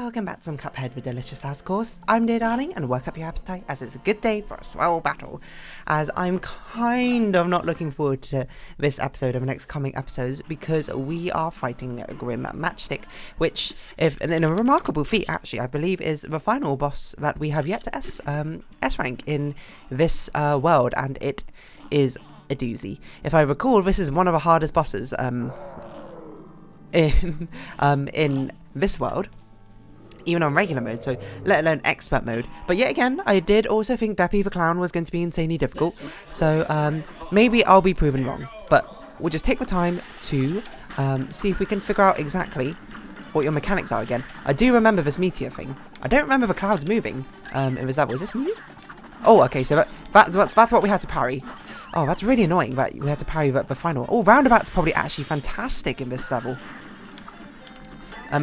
welcome back to some Cuphead with Delicious House Course. I'm dear darling, and work up your appetite as it's a good day for a swell battle. As I'm kind of not looking forward to this episode and the next coming episodes because we are fighting Grim Matchstick, which, in a remarkable feat actually, I believe is the final boss that we have yet to S rank in this world, and it is a doozy. If I recall, this is one of the hardest bosses in this world, even on regular mode, so let alone expert mode. But yet again, I did also think Beppy the Clown was going to be insanely difficult, so maybe I'll be proven wrong, but we'll just take the time to see if we can figure out exactly what your mechanics are again. I do remember this meteor thing. I don't remember the clouds moving in this level. Is this new? Oh, okay, so that's what we had to parry. Oh, that's really annoying that we had to parry the final. Oh, roundabout's probably actually fantastic in this level.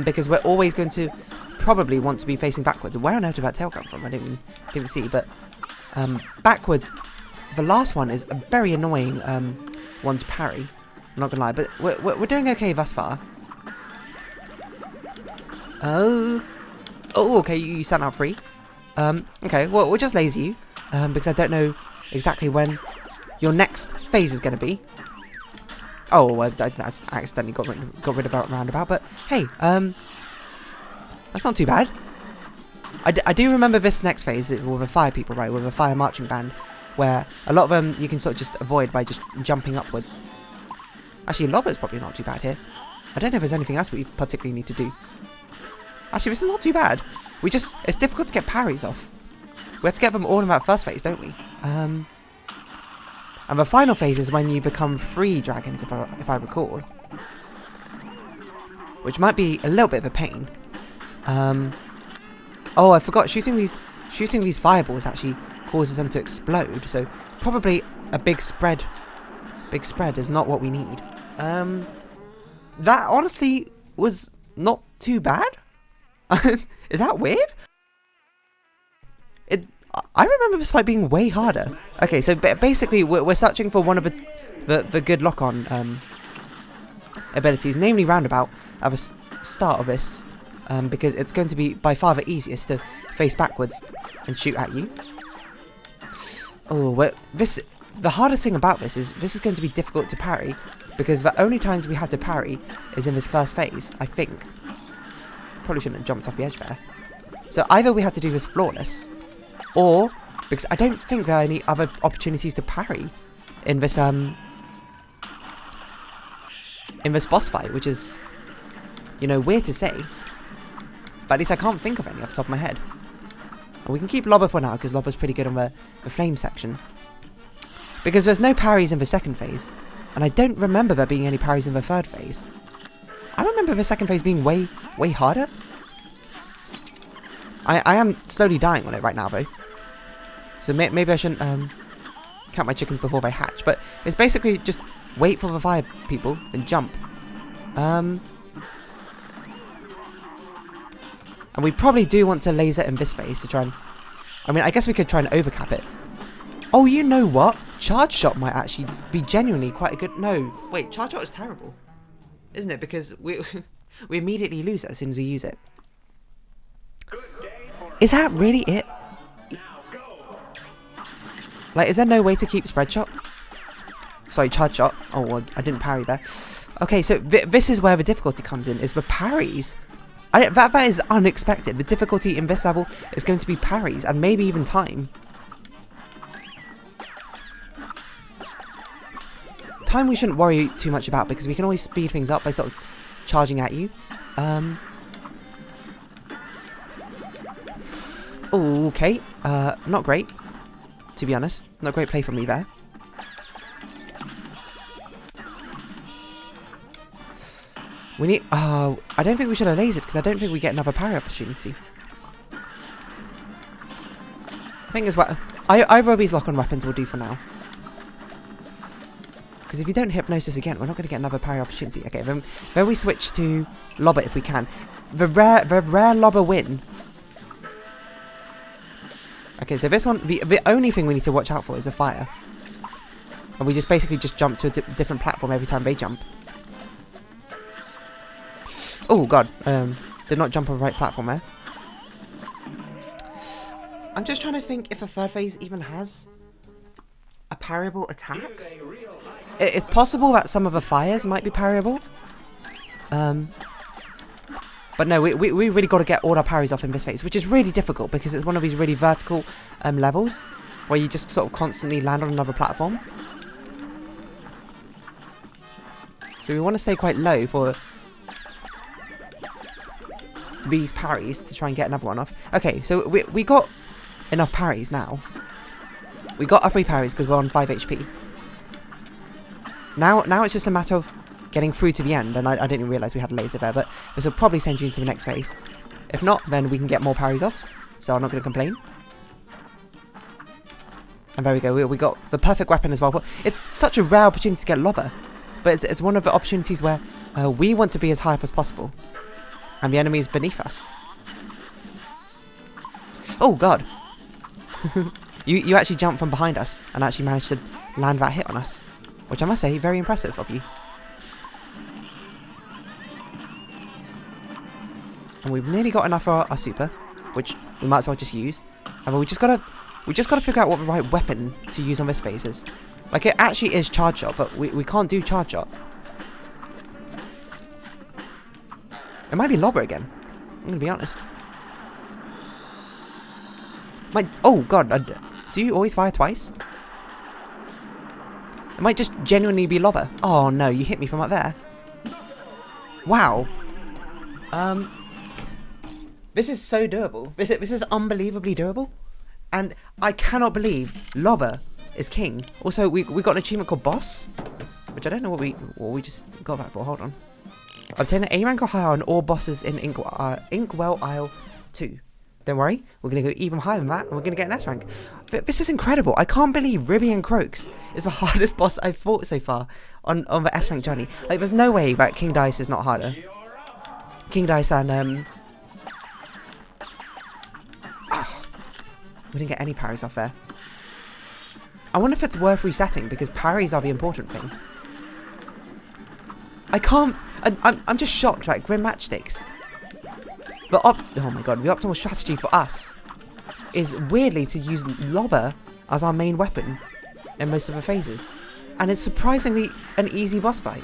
Because we're always going to probably want to be facing backwards. Where on earth did that tail come from? I didn't even see, but backwards, the last one is a very annoying one to parry. I'm not gonna lie, but we're doing okay thus far. Oh, okay, you sent out free. Okay, well, we'll just lazy you, because I don't know exactly when your next phase is going to be. Oh, I accidentally got rid of that roundabout, but hey, that's not too bad. I do remember this next phase with the fire people, right, with the fire marching band, where a lot of them you can sort of just avoid by just jumping upwards. Actually, Lobber's probably not too bad here. I don't know if there's anything else we particularly need to do. Actually, this is not too bad. It's difficult to get parries off. We have to get them all in that first phase, don't we? And the final phase is when you become free dragons, if I recall. Which might be a little bit of a pain. Oh, I forgot, shooting these fireballs actually causes them to explode, so probably a big spread is not what we need. That honestly was not too bad. Is that weird? I remember this fight being way harder. Okay, so basically we're searching for one of the good lock-on abilities, namely roundabout, at the start of this, because it's going to be by far the easiest to face backwards and shoot at you. Oh, the hardest thing about this is going to be difficult to parry, because the only times we had to parry is in this first phase, I think. Probably shouldn't have jumped off the edge there. So either we had to do this flawless, or, because I don't think there are any other opportunities to parry in this boss fight, which is, you know, weird to say. But at least I can't think of any off the top of my head. And we can keep Lobber for now, because Lobber's pretty good on the flame section. Because there's no parries in the second phase, and I don't remember there being any parries in the third phase. I remember the second phase being way harder. I am slowly dying on it right now, though. So maybe I shouldn't count my chickens before they hatch. But it's basically just wait for the fire people and jump. And we probably do want to laser in this phase to try and... I mean, I guess we could try and overcap it. Oh, you know what? Charge shot might actually be genuinely quite a good... No, wait, charge shot is terrible, isn't it? Because we immediately lose it as soon as we use it. Is that really it? Like, is there no way to keep spread shot? Sorry, charge shot. Oh, I didn't parry there. Okay, so this is where the difficulty comes in, is the parries. That is unexpected. The difficulty in this level is going to be parries, and maybe even time. Time we shouldn't worry too much about, because we can always speed things up by sort of charging at you. Okay, not great, to be honest. Not great play from me there. We need... Oh, I don't think we should have lasered, because I don't think we get another parry opportunity. I think as well... Either of these lock-on weapons will do for now. Because if you don't hypnosis again, we're not going to get another parry opportunity. Okay, then we switch to Lobber if we can. The rare Lobber win. Okay, so this one, the only thing we need to watch out for is a fire. And we just basically just jump to a different platform every time they jump. Oh god, did not jump on the right platform there. I'm just trying to think if a third phase even has a parryable attack. It's possible that some of the fires might be parryable. But no, we really got to get all our parries off in this phase, which is really difficult because it's one of these really vertical levels where you just sort of constantly land on another platform. So we want to stay quite low for these parries to try and get another one off. Okay, so we got enough parries now. We got our 3 parries because we're on 5 HP. Now it's just a matter of getting through to the end, and I didn't even realise we had a laser there, but this will probably send you into the next phase. If not, then we can get more parries off, so I'm not going to complain. And there we go, we got the perfect weapon as well. It's such a rare opportunity to get lobber, but it's one of the opportunities where we want to be as high up as possible, and the enemy is beneath us. Oh god! you actually jumped from behind us and actually managed to land that hit on us, which I must say, very impressive of you. And we've nearly got enough for our super, which we might as well just use. And we just gotta figure out what the right weapon to use on this phase is. Like, it actually is charge shot, but we can't do charge shot. It might be lobber again. I'm gonna be honest. Oh god, do you always fire twice? It might just genuinely be lobber. Oh no, you hit me from up there. Wow. This is so doable. This is unbelievably doable. And I cannot believe lobber is king. Also, we got an achievement called boss, which I don't know what we just got that for. Hold on. Obtain an A rank or higher on all bosses in Inkwell Isle 2. Don't worry, we're going to go even higher than that, and we're going to get an S rank. This is incredible. I can't believe Ribby and Croaks is the hardest boss I've fought so far on the S rank journey. Like, there's no way that King Dice is not harder. King Dice and we didn't get any parries off there. I wonder if it's worth resetting, because parries are the important thing. I can't... I'm just shocked, like, Grim Matchsticks. Oh my god, the optimal strategy for us is weirdly to use lobber as our main weapon in most of the phases. And it's surprisingly an easy boss fight.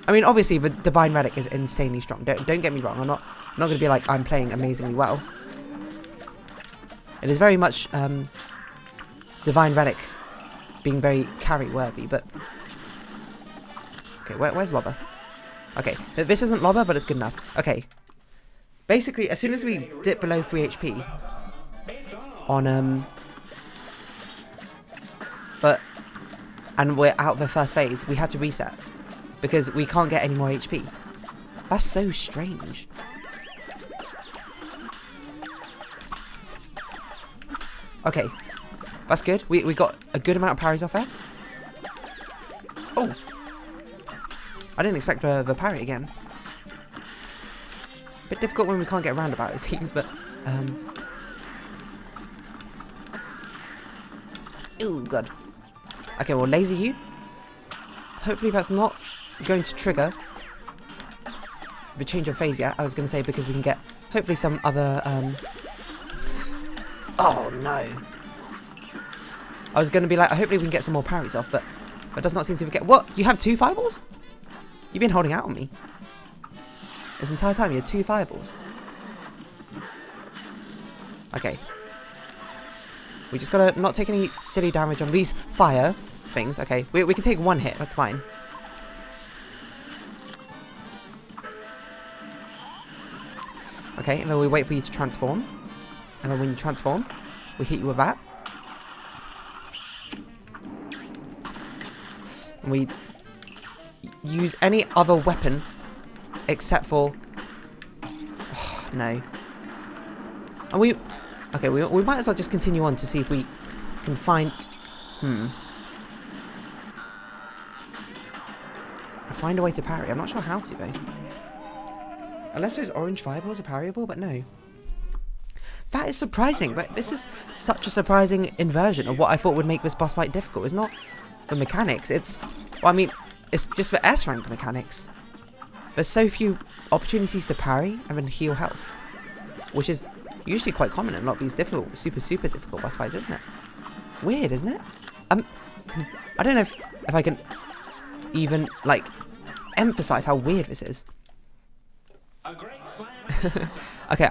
I mean, obviously, the Divine Relic is insanely strong. Don't get me wrong, I'm not going to be like, I'm playing amazingly well. It is very much Divine Relic being very carry-worthy, but... Okay, where's lobber? Okay, this isn't lobber, but it's good enough. Okay. Basically, as soon as we dip below 3 HP on and we're out of the first phase, we had to reset because we can't get any more HP. That's so strange. Okay, that's good. We got a good amount of parries off there. Oh, I didn't expect the parry again. Bit difficult when we can't get roundabout, it seems, but ooh, god. Okay, we'll laser you. Hopefully that's not going to trigger the change of phase yet. I was going to say, because we can get hopefully some other oh no. I was going to be like, hopefully we can get some more parries off, but that does not seem to be... What? You have 2 fireballs? You've been holding out on me. This entire time you had 2 fireballs. Okay. We just gotta not take any silly damage on these fire things. Okay, we can take 1 hit, that's fine. Okay, and then we wait for you to transform. And then when you transform, we hit you with that. And we use any other weapon except for... Oh, no. And we might as well just continue on to see if we can find... Find a way to parry. I'm not sure how to, though. Unless those orange fireballs are parryable, but no. That is surprising, but this is such a surprising inversion of what I thought would make this boss fight difficult. It's not the mechanics, it's... Well, I mean, it's just the S rank mechanics there's so few opportunities to parry and then heal health, which is usually quite common in a lot of these difficult, super difficult boss fights, isn't it? Weird, isn't it? I don't know if I can even, like, emphasize how weird this is. Okay,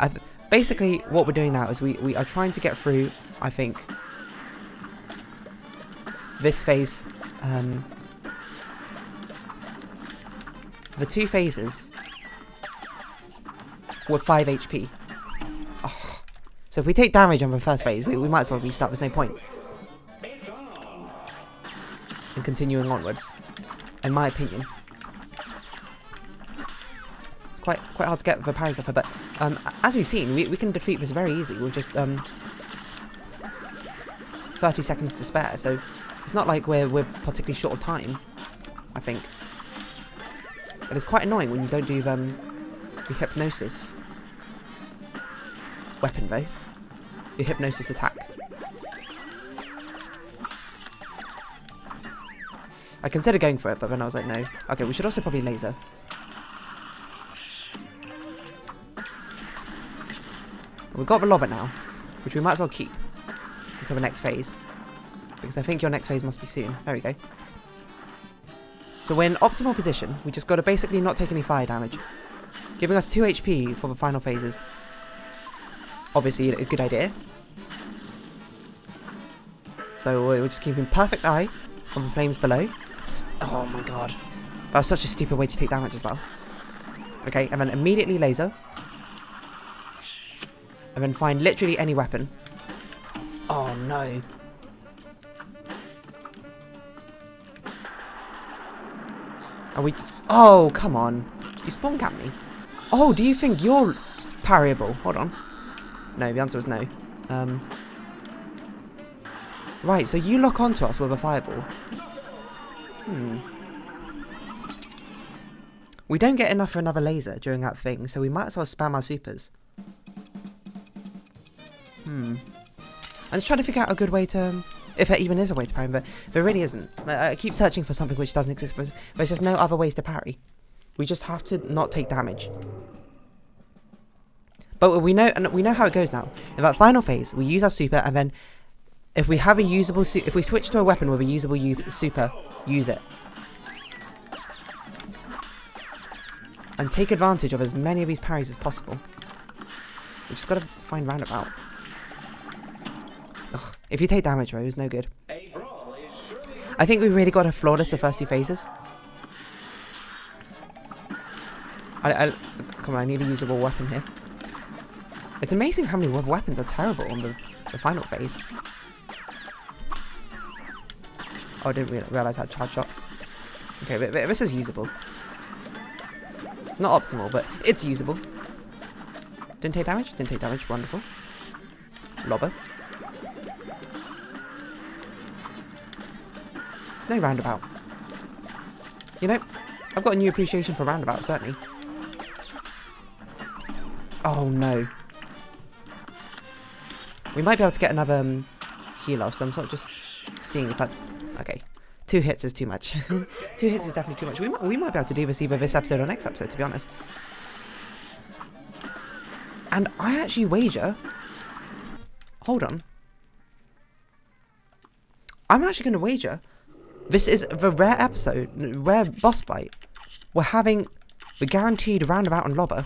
basically what we're doing now is we are trying to get through, I think, this phase, the 2 phases with 5 HP. Oh. So if we take damage on the first phase, we might as well restart, there's no point in continuing onwards, in my opinion. It's quite hard to get the parries off her, but as we've seen, we can defeat this very easily with just 30 seconds to spare, so it's not like we're particularly short of time, I think. It is quite annoying when you don't do the hypnosis weapon, though. Your hypnosis attack. I considered going for it, but then I was like, no. Okay, we should also probably laser. We've got the lobber now, which we might as well keep until the next phase, because I think your next phase must be soon. There we go. So we're in optimal position. We just got to basically not take any fire damage, giving us 2 HP for the final phases. Obviously a good idea. So we're just keeping perfect eye on the flames below. Oh my god. That was such a stupid way to take damage as well. Okay, and then immediately laser. And then find literally any weapon. Oh no. Are we... Oh, come on. You spawn camped me. Oh, do you think you're parryable? Hold on. No, the answer is no. Right, so you lock onto us with a fireball. We don't get enough for another laser during that thing, so we might as well spam our supers. I'm just trying to figure out a good way to... If there even is a way to parry, but there really isn't. I keep searching for something which doesn't exist, but there's just no other ways to parry. We just have to not take damage. But we know how it goes now. In that final phase, we use our super, and then if we have a usable if we switch to a weapon with a usable super, use it. And take advantage of as many of these parries as possible. We just gotta find roundabout. Ugh, if you take damage, though, it's no good. I think we really got to flawless the first 2 phases. Come on, I need a usable weapon here. It's amazing how many weapons are terrible on the final phase. Oh, I didn't realise I had charge shot. Okay, but this is usable. It's not optimal, but it's usable. Didn't take damage? Didn't take damage. Wonderful. Lobber. There's no roundabout. You know, I've got a new appreciation for roundabout, certainly. Oh, no. We might be able to get another heal off, so I'm sort of just seeing if that's... Okay. 2 hits is too much. 2 hits is definitely too much. We might be able to do this either this episode or next episode, to be honest. And I actually wager... Hold on. I'm actually going to wager... This is the rare episode, rare boss fight. We're having the guaranteed roundabout and lobber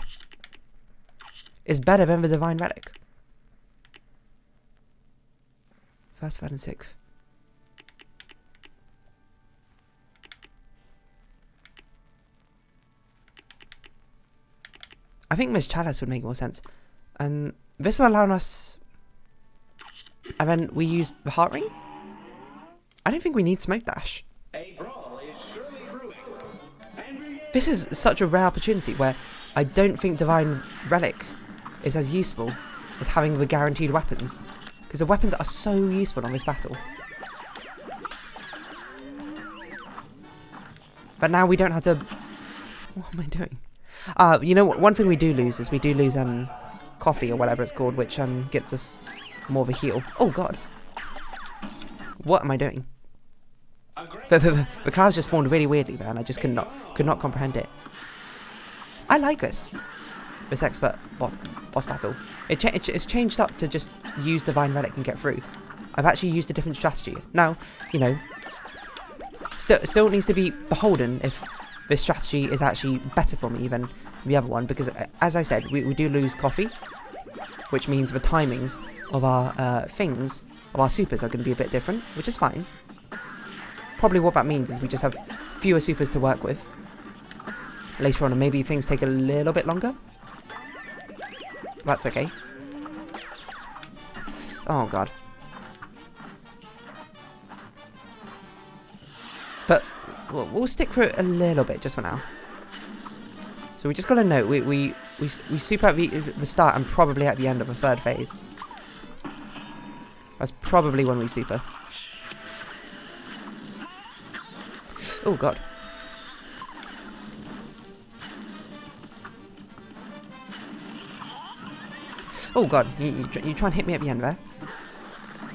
is better than the divine relic. First, third, and sixth. I think Miss Chalice would make more sense. And this will allow us... And then we use the heart ring? I don't think we need smoke dash. This is such a rare opportunity where I don't think divine relic is as useful as having the guaranteed weapons. Because the weapons are so useful on this battle. But now we don't have to... What am I doing? You know what? One thing we do lose is we do lose coffee or whatever it's called, which gets us more of a heal. Oh god. What am I doing? The clouds just spawned really weirdly there, and I just could not comprehend it. I like this expert boss battle. It's changed up to just use Divine Relic and get through. I've actually used a different strategy. Now, you know, still needs to be beholden if this strategy is actually better for me than the other one, because as I said, we do lose coffee, which means the timings of our our supers are going to be a bit different, which is fine. Probably what that means is we just have fewer supers to work with later on, and maybe things take a little bit longer. That's okay. Oh god. But we'll stick through it a little bit just for now. So we just got to note we super at the start and probably at the end of the third phase. That's probably when we super. Oh god. Oh god, you try and hit me at the end there.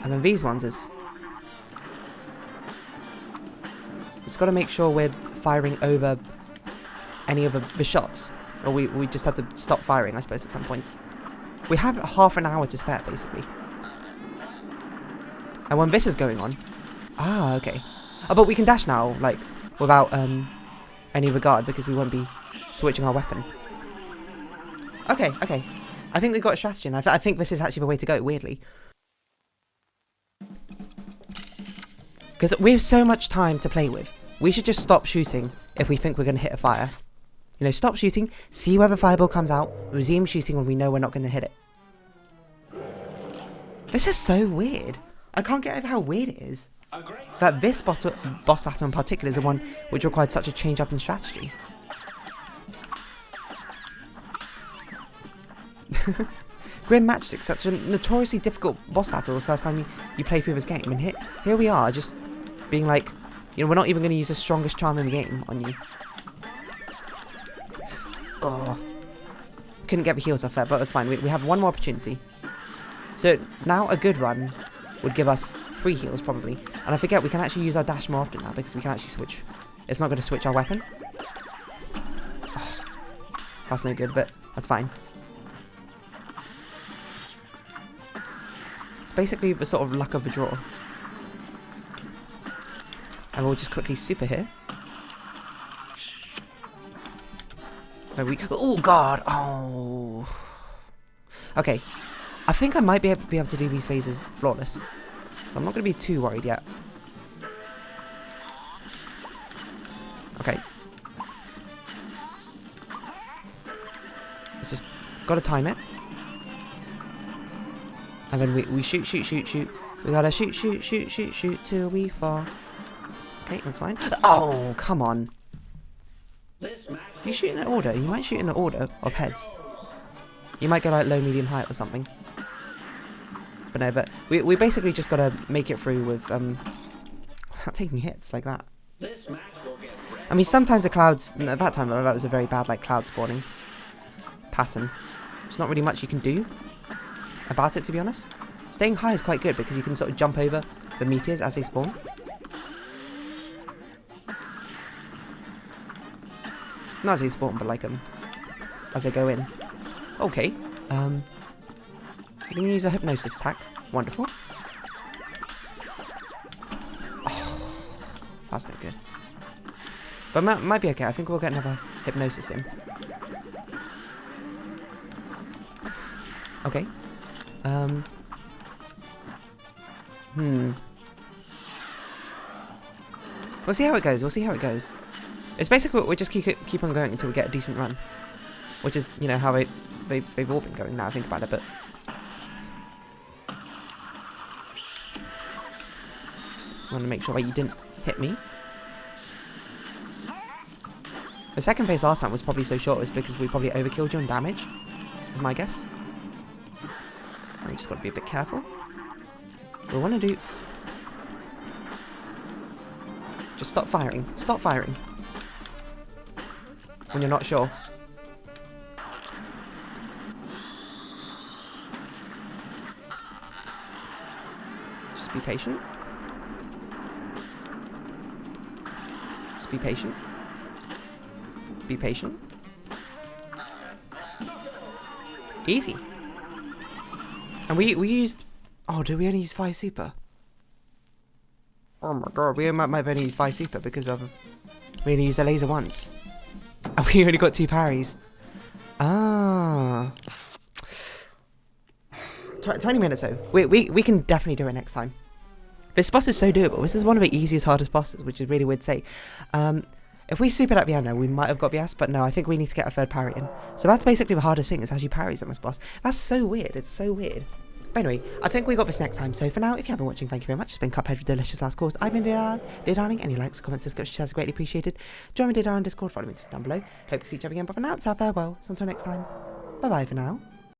And then these ones is... Just got to make sure we're firing over any of the shots. Or we just have to stop firing, I suppose, at some points. We have half an hour to spare, basically. And when this is going on... Ah, okay. Oh, but we can dash now, like, without any regard, because we won't be switching our weapon. Okay, okay. I think we've got a strategy, and I think this is actually the way to go, weirdly. Because we have so much time to play with. We should just stop shooting if we think we're going to hit a fire. You know, stop shooting, see where the fireball comes out, resume shooting when we know we're not going to hit it. This is so weird. I can't get over how weird it is. That this boss battle in particular is the one which required such a change up in strategy. Grim Matchstick, such a notoriously difficult boss battle the first time you play through this game, and here we are, just being like, you know, we're not even going to use the strongest charm in the game on you. Oh, couldn't get the heals off there, but that's fine. We have one more opportunity. So now a good run would give us 3 heals probably, and I forget we can actually use our dash more often now because we can actually switch. It's not going to switch our weapon. Oh, that's no good, but that's fine. Basically the sort of luck of the draw. And we'll just quickly super here. Oh god! Oh. Okay. I think I might be able to do these phases flawless. So I'm not going to be too worried yet. Okay. Let's just gotta time it. And then we shoot. We gotta shoot till we fall. Okay, that's fine. Oh, come on. Do you shoot in an order? You might shoot in an order of heads. You might go like low, medium, high or something. But no, but we basically just gotta make it through with without taking hits like that. I mean, sometimes the clouds, at that time that was a very bad like cloud spawning pattern. There's not really much you can do about it, to be honest. Staying high is quite good because you can sort of jump over the meteors as they spawn. Not as they spawn, but like as they go in. Okay. You can use a hypnosis attack. Wonderful. Oh, that's no good. But might be okay. I think we'll get another hypnosis in. Okay. We'll see how it goes. It's basically we just keep on going until we get a decent run, which is, you know, how they've all been going now I think about it. But just want to make sure that you didn't hit me. The second phase last time was probably so short was because we probably overkilled you on damage, is my guess. And we just got to be a bit careful. We want to do... Just stop firing. Stop firing. When you're not sure. Just be patient. Just be patient. Be patient. Easy. And we used... Oh, did we only use fire super? Oh my god, we might have only used fire super because of... We only used a laser once. And we only got 2 parries. Ah. 20 minutes though. We can definitely do it next time. This boss is so doable. This is one of the easiest, hardest bosses, which is really weird to say. If we supered at the end, we might have got the S, but no, I think we need to get a 3rd parry in. So that's basically the hardest thing, is actually parries on this boss. That's so weird. It's so weird. But anyway, I think we got this next time. So for now, if you have been watching, thank you very much. It's been Cuphead with Delicious Last Course. I've been Darling. Any likes, comments, subscriptions, shares are greatly appreciated. Join me Darling Discord, follow me just down below. Hope to see each other again, but for now, it's our farewell. So until next time, bye-bye for now.